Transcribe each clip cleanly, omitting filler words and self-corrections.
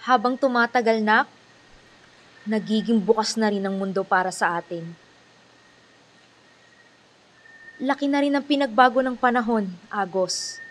Habang tumatagal na, nagiging bukas na rin ang mundo para sa atin. Laki na rin ang pinagbago ng panahon, Agos.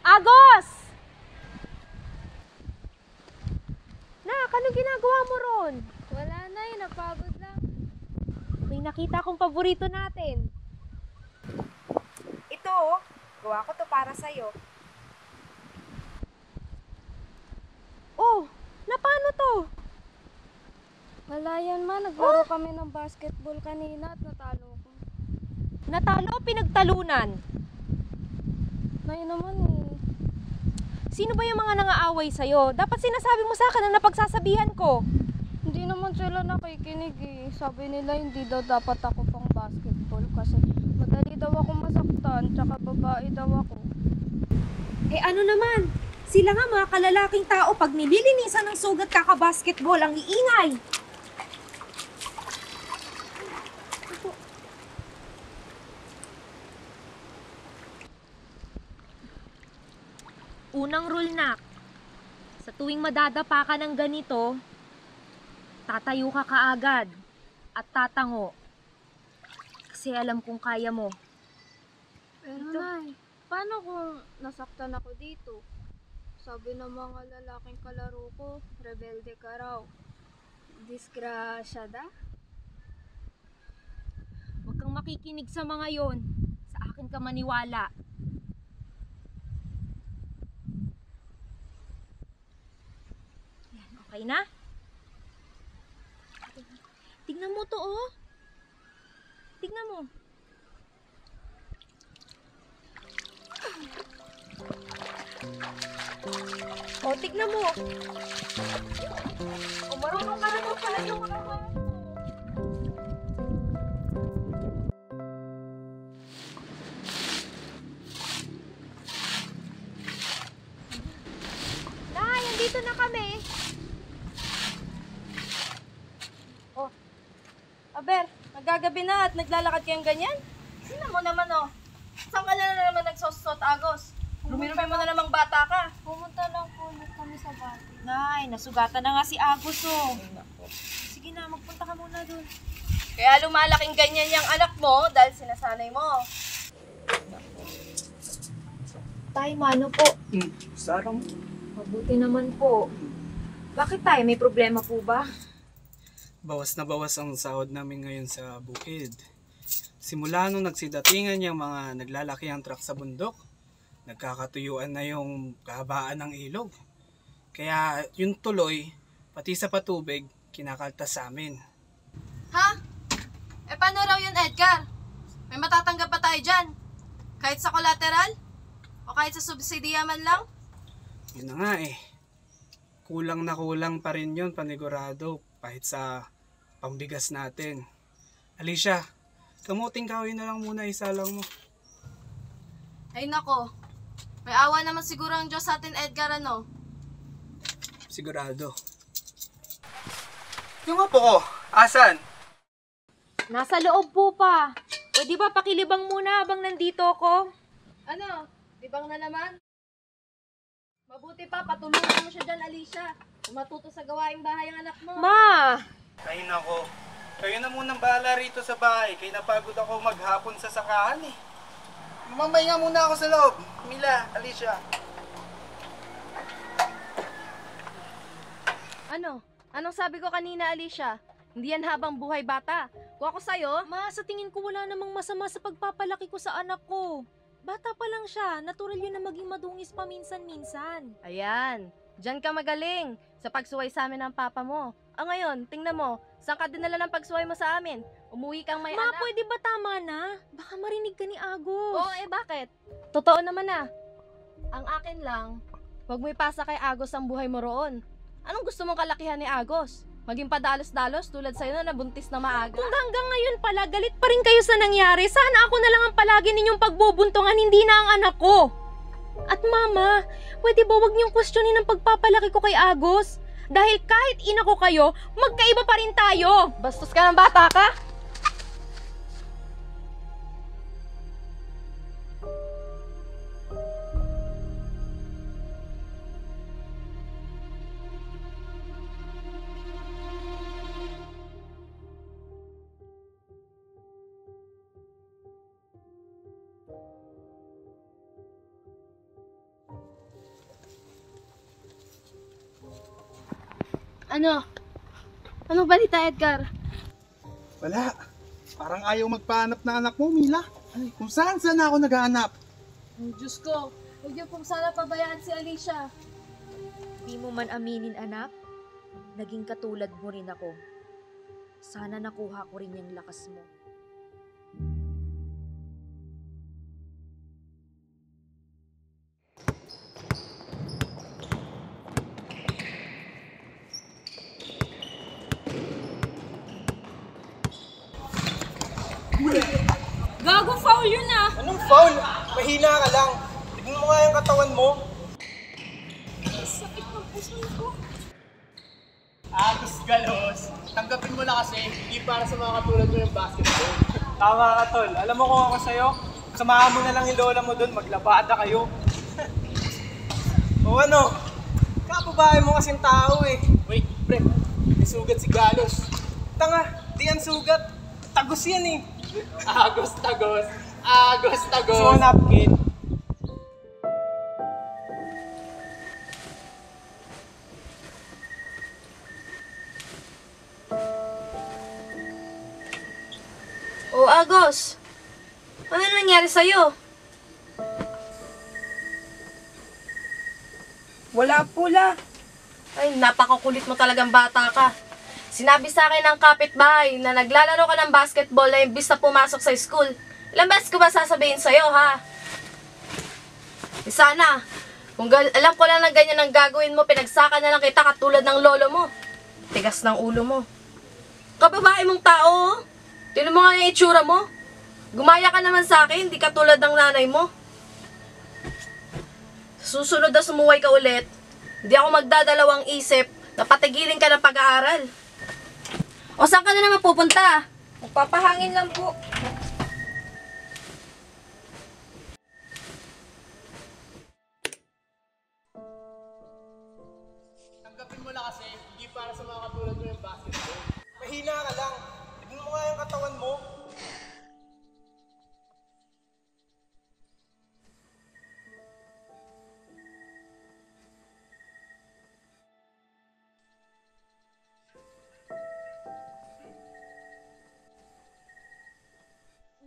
Agos! Nak, anong ginagawa mo ron? Wala na napagod lang. May nakita akong paborito natin. Ito, gawa ko to para sa'yo. Oh, paano to? Wala yan ma, naglaro kami ng basketball kanina at natalo ko. Natalo o pinagtalunan? Nay naman Sino ba yung mga nangaaway sa'yo? Dapat sinasabi mo sa akin ang napagsasabihan ko. Hindi naman sila nakikinig Sabi nila hindi daw dapat ako pang basketball kasi madali daw ako masaktan tsaka babae daw ako. Eh ano naman? Sila nga mga kalalaking tao pag nililinisan ng sugat kaka-basketball ang iingay. Unang rule, Nak. Sa tuwing madadapa ka ng ganito, tatayo ka kaagad at tatango. Kasi alam kong kaya mo. Pero Nay, paano kung nasaktan ako dito? Sabi ng mga lalaking kalaro ko, rebelde ka raw. Disgrasyada? Huwag kang makikinig sa mga yon. Sa akin ka maniwala. Yan, okay na? Tignan mo to, oh. Tignan mo. O, tignan mo. O, marunong ka na mo pala yung mga mo. Nay, andito na kami. Oh, Aber, nagagabi na at naglalakad kayong ganyan? Sino mo naman Saan ka na naman nagsosot, Agos? Rumay mo na namang bata ka. Pumunta lang po ulit kami sa bati. Nay, nasugatan na nga si Agos, oh. Sige na, magpunta ka muna dun. Kaya lumalaking ganyan yung anak mo dahil sinasanay mo. Tay, mano po? Sarang. Mabuti naman po. Bakit tayo? May problema po ba? Bawas na bawas ang sahod namin ngayon sa bukid. Simula nung nagsidatingan yung mga naglalaki ang truck sa bundok, nagkakatuyuan na yung kahabaan ng ilog. Kaya yung tuloy, pati sa patubig, kinakaltas sa amin. Ha? Eh paano raw yun, Edgar? May matatanggap pa tayo dyan? Kahit sa collateral? O kahit sa subsidiya man lang? Yun na nga kulang na kulang pa rin yun panigurado kahit sa pambigas natin. Alicia, kamuting kahoy na lang muna isalang mo. Ay nako, may awa naman siguro ang Diyos sa atin, Edgar, Sigurado. Yung apo ko, asan? Nasa loob po pa. Pwede ba pakilibang muna habang nandito ako? Ano? Libang na naman? Mabuti pa, patulungan mo siya dyan, Alicia. Matuto sa gawaing bahay ang anak mo. Ma! Ay nako, kayo na munang bahala rito sa bahay. Kaya napagod ako maghapon sa sakahan Mamay nga muna ako sa loob. Mila, Alicia. Ano? Anong sabi ko kanina, Alicia? Hindi yan habang buhay bata. Kung ako sa'yo, Ma, sa tingin ko wala namang masama sa pagpapalaki ko sa anak ko. Bata pa lang siya, natural yun na maging madungis paminsan-minsan. ayan. Diyan ka magaling sa pagsuway sa amin ng papa mo. Ngayon, tingnan mo, saan ka dinala ng pagsuway mo sa amin? Umuwi kang may Ma, anak. pwede ba tama na? Baka marinig ka ni Agos. Oo, bakit? Totoo naman Ang akin lang, huwag mo ipasa kay Agos ang buhay mo roon. Anong gusto mong kalakihan ni Agos? Maging padalos-dalos tulad sa'yo na nabuntis na maaga. Kung hanggang ngayon pala, galit pa rin kayo sa nangyari, sana ako na lang ang palagi ninyong pagbubuntungan, hindi na ang anak ko. At mama, pwede ba wag niyong questionin ang pagpapalaki ko kay Agos? Dahil kahit ina ko kayo, magkaiba pa rin tayo. Bastos ka ng bata ka? Ano? Anong balita, Edgar? Wala. Parang ayaw magpahanap na anak mo, Mila. Ay, kung saan ako naghahanap. Ang Diyos ko, huwag niyo pong sana pabayaan si Alicia. Di mo man aminin, anak, naging katulad mo rin ako. Sana nakuha ko rin yung lakas mo. Gago, foul yun ah! Anong foul? Mahina ka lang. Tignan mo nga yung katawan mo. Sakit ng puso ko. Agos galos. Tanggapin mo na kasi, hindi para sa mga katulad mo yung basketball. Tama ka, tol. Alam mo kung ako sa'yo, samahan mo na lang yung lola mo dun, maglabada kayo. O ano? Kababae mo kasing tao eh. Wait, pre. May sugat si Galos. Tanga, di yan sugat. Tagos yan eh. Agos, tagos. Agos, tagos. So, napkin. O Agos, ano nangyari sa'yo? Wala pula. Ay, napakakulit mo talagang bata ka. Sinabi sa akin ng kapitbahay na naglalaro ka ng basketball na imbis na pumasok sa school. Ilang beses ko ba sasabihin sa'yo, ha? Sana, kung alam ko lang na ganyan ang gagawin mo, pinagsaka na lang kita katulad ng lolo mo. Tigas ng ulo mo. Kababae mong tao, oh. Tignan mo nga yung itsura mo. Gumaya ka naman sa akin, di katulad ng nanay mo. Susunod na sumuway ka ulit, hindi ako magdadalawang isip na patigilin ka ng pag-aaral. O saan ka na naman pupunta? Magpapahangin lang po. Tanggapin mo na kasi, hindi para sa mga katulad mo yung basketball. Mahina ka lang. Tignan mo nga yung katawan mo.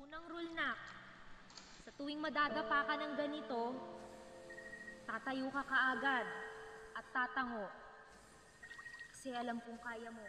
Unang rule na, sa tuwing madadapa ka ng ganito, tatayo ka kaagad at tatango. Kasi alam kong kaya mo.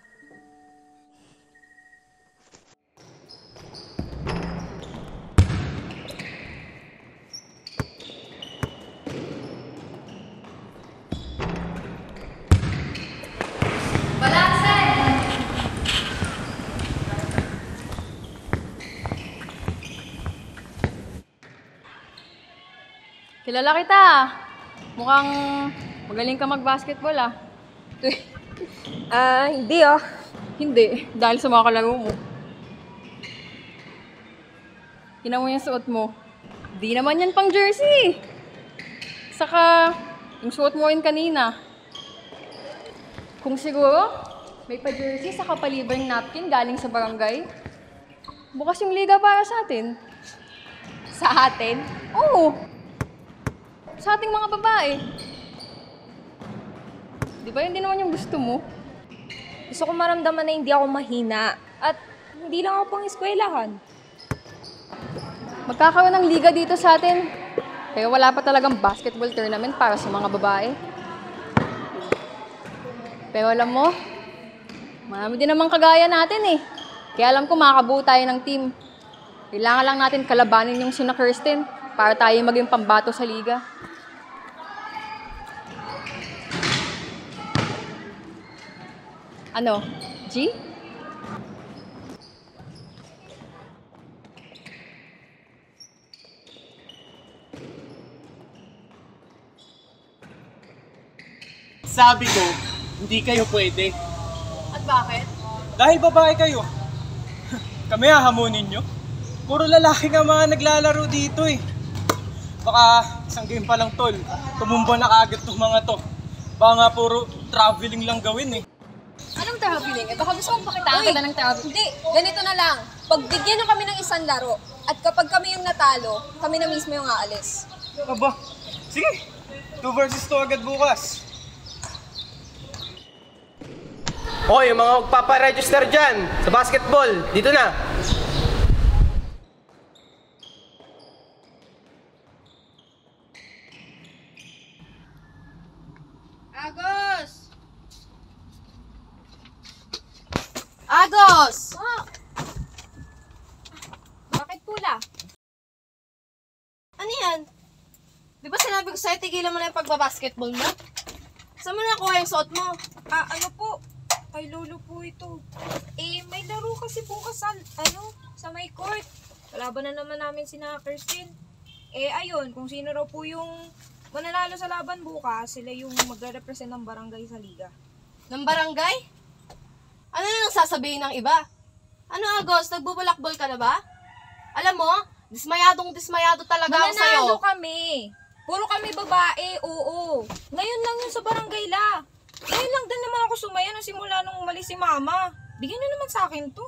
Kilala kita. Mukhang magaling ka mag-basketball ah. Hindi oh. Hindi, dahil sa mga kalaro mo. Tingnan mo yung suot mo. Di naman yan pang jersey. Saka, yung suot mo rin kanina. Kung siguro, may pa-jersey saka palibreng napkin galing sa barangay. Bukas yung liga para sa atin. Sa atin? Oo. Sa ating mga babae. Di ba yun din naman yung gusto mo? Gusto ko maramdaman na hindi ako mahina. At hindi lang ako pang eskwelahan. Magkakaroon ng liga dito sa atin. Kaya wala pa talagang basketball tournament para sa mga babae. Pero alam mo, marami din naman kagaya natin eh. Kaya alam ko makakabuo tayo ng team. Kailangan lang natin kalabanin yung sina Kirsten para tayo maging pambato sa liga. Ano? G? Sabi ko, hindi kayo pwede. At bakit? Dahil babae kayo. Kami hahamunin nyo. Puro lalaki nga mga naglalaro dito eh. Baka isang game pa lang tol, tumumba na kaagad tong mga to. Baka nga puro traveling lang gawin eh. Anong traveling? Eh, baka gusto mong pakitaan kita ng traveling. Hindi, ganito na lang. Pagbigyan nyo kami ng isang laro, at kapag kami yung natalo, kami na mismo yung aalis. Aba, sige. 2 versus 2 agad bukas. Hoy, yung mga magpaparegister dyan sa basketball, dito na. Agos! Agos! Bakit pula? Ano yan? Di ba sinabi ko sa'yo, tigilan mo na yung pagbabasketball mo? Saan mo nakuha yung suot mo? Ano po? Kay lolo po ito. Eh, may laro kasi bukas sa may court. Kalaban na naman namin si Kirsten. Eh, ayun, kung sino raw po yung mananalo sa laban bukas, sila yung magre-represent ng barangay sa liga. Ng barangay? Ano na nang sasabihin ng iba? Ano, Agos? Nagbubulakbol ka na ba? Alam mo, dismayado talaga ako sa'yo. Mananalo kami. Puro kami babae, oo. Ngayon lang yun sa barangay la. Ngayon lang din naman ako sumaya nung simula nung umalis si mama. Bigyan niyo naman sa akin to.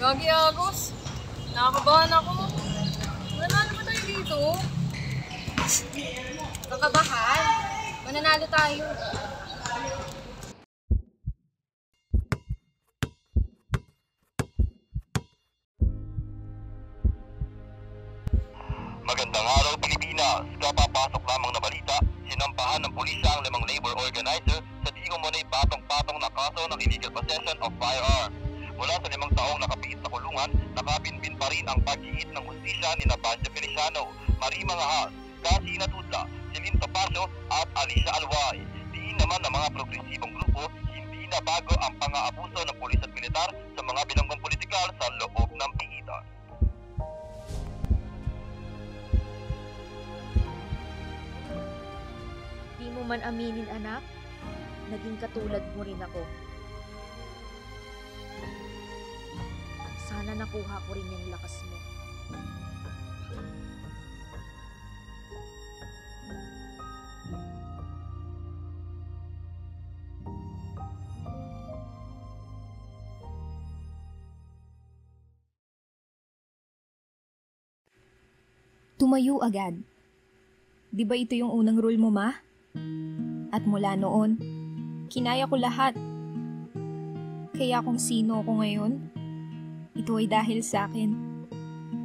Gagi, Agos. Nakakabahan ako. Mananalo ba tayo dito? Kakabahan. Mananalo tayo. Magandang araw, Pilipinas! Kapapasok lamang na balita, sinampahan ng pulisya ang 5 labor organizer sa di umunay patong-patong na kaso ng illegal possession of firearms. Mula sa 5 taong nakapiit sa kulungan, nakabinbin pa rin ang pag-iit ng hustisya ni Nabacio Feliciano, Marie Mangahas, Cassie Natudla, Celine Topacio at Alicia Alway. Diin naman ng mga progresibong grupo, hindi na bago ang pang-aabuso ng pulis at militar sa mga bilanggong politikal sa loob ng pigitan. Di mo man aminin, anak, naging katulad mo rin ako. Sana nakuha ko rin yung lakas mo. Tumayo agad. Di ba ito yung unang rule mo, ma? At mula noon, kinaya ko lahat. Kaya kung sino ako ngayon, ito ay dahil sa akin.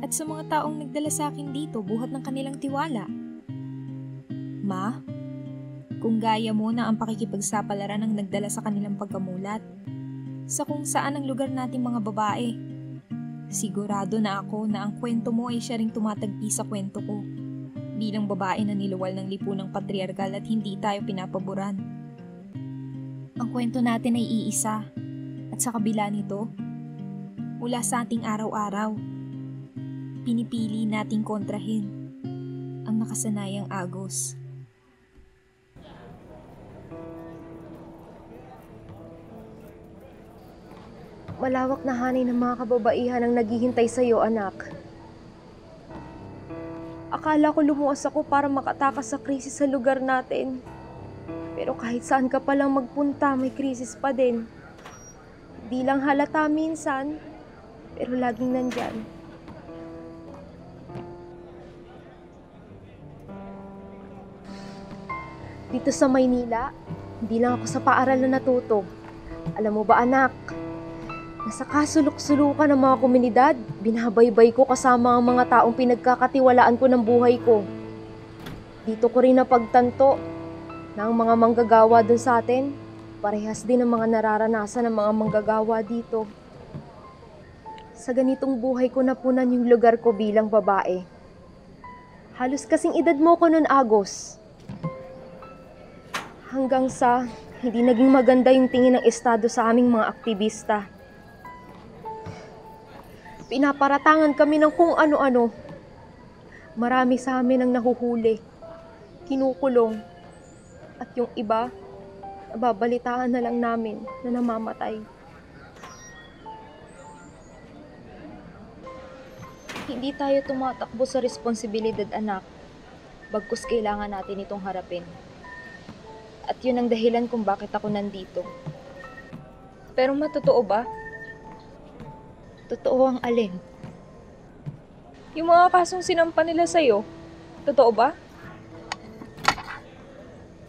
At sa mga taong nagdala sa akin dito buhat ng kanilang tiwala. Ma, kung gaya mo na ang pakikipagsapalaran ang nagdala sa kanilang pagkamulat, sa kung saan ang lugar nating mga babae, sigurado na ako na ang kwento mo ay siya ring tumatagpi sa kwento ko. Bilang babae na niluwal ng lipunang patriarkal at hindi tayo pinapaboran. Ang kwento natin ay iisa, at sa kabila nito, mula sa ating araw-araw, pinipili nating kontrahin ang nakasanayang Agos. Malawak na hanay ng mga kababaihan ang naghihintay sa'yo, anak. Akala ko lumuwas ako para makatakas sa krisis sa lugar natin. Pero kahit saan ka palang magpunta, may krisis pa din. Di lang halata minsan, pero laging nandyan. Dito sa Maynila, hindi lang ako sa paaralan natuto. Alam mo ba, anak? Nasa kasulok-sulukan ng mga komunidad, binabaybay ko kasama ang mga taong pinagkakatiwalaan ko ng buhay ko. Dito ko rin napagtanto na ang mga manggagawa dun sa atin, Parehas din ang mga nararanasan ng mga manggagawa dito. Sa ganitong buhay ko napunan yung lugar ko bilang babae. Halos kasing edad mo ko nun, Agos. Hanggang sa hindi naging maganda yung tingin ng estado sa aming mga aktivista. Pinaparatangan kami ng kung ano-ano. Marami sa amin ang nahuhuli, kinukulong, at yung iba, nababalitaan na lang namin na namamatay. Hindi tayo tumatakbo sa responsibilidad, anak. Bagkus kailangan natin itong harapin. At yun ang dahilan kung bakit ako nandito. Pero matotoo ba? Totoo ang alin? Yung mga kasong sinampa nila sa'yo, totoo ba?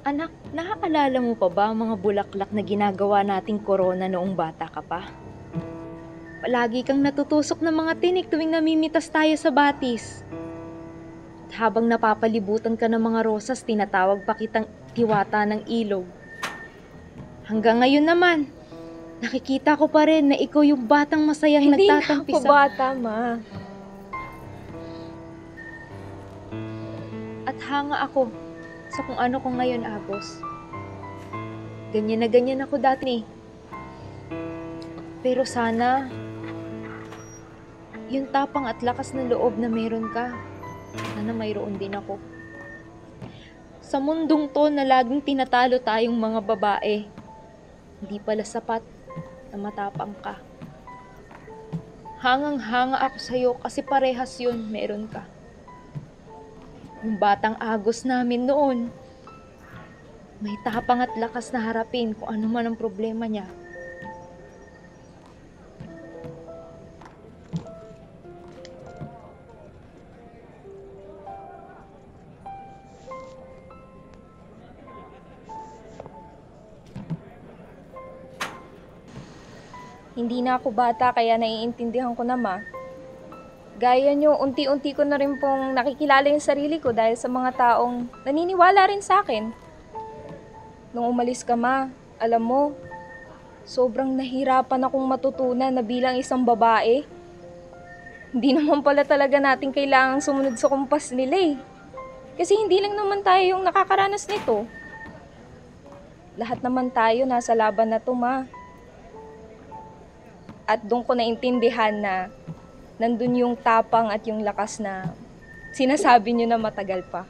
Anak, nakaalala mo pa ba ang mga bulaklak na ginagawa nating korona noong bata ka pa? Palagi kang natutusok ng mga tinik tuwing namimitas tayo sa batis. At habang napapalibutan ka ng mga rosas, tinatawag pa kitang tiwata ng ilog. Hanggang ngayon naman, nakikita ko pa rin na ikaw yung batang masayang nagtatampi sa... Hindi na ako bata, ma. At hanga ako sa kung ano ko ngayon, Agos. Ganyan na ganyan ako dati. Pero sana, yung tapang at lakas ng loob na meron ka, sana mayroon din ako. Sa mundong to na laging tinatalo tayong mga babae, hindi pala sapat na matapang ka. Hangang-hanga ako sa'yo kasi parehas yun, meron ka. Yung batang Agos namin noon, may tapang at lakas na harapin kung ano man ang problema niya. Hindi na ako bata kaya naiintindihan ko na, ma. Gaya nyo, unti-unti ko na rin pong nakikilala yung sarili ko dahil sa mga taong naniniwala rin sa akin. Nung umalis ka, ma, alam mo, sobrang nahirapan akong matutunan na bilang isang babae. Hindi naman pala talaga natin kailangang sumunod sa kumpas nila eh. Kasi hindi lang naman tayo yung nakakaranas nito. Lahat naman tayo nasa laban na to, ma. At doon ko naintindihan na nandun yung tapang at yung lakas na sinasabi nyo na matagal pa.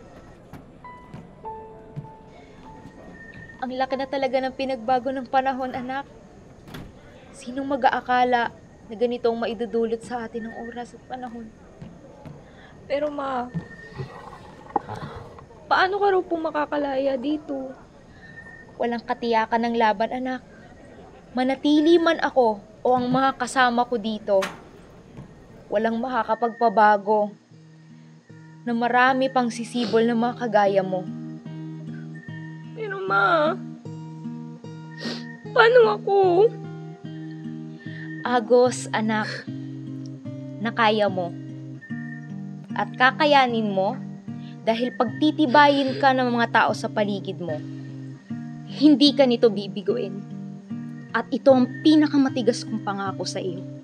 Ang laki na talaga ng pinagbago ng panahon, anak. Sinong mag-aakala na ganitong maidudulot sa atin ng oras at panahon? Pero ma, paano ka raw po makakalaya dito? Walang katiyakan ng laban, anak. Manatili man ako o ang mga kasama ko dito, walang makakapagpabago na marami pang sisibol na mga kagaya mo. Pero ma, paano ako? Agos, anak, na kaya mo. At kakayanin mo dahil pagtitibayin ka ng mga tao sa paligid mo. Hindi ka nito bibiguin. At ito ang pinakamatigas kong pangako sa iyo.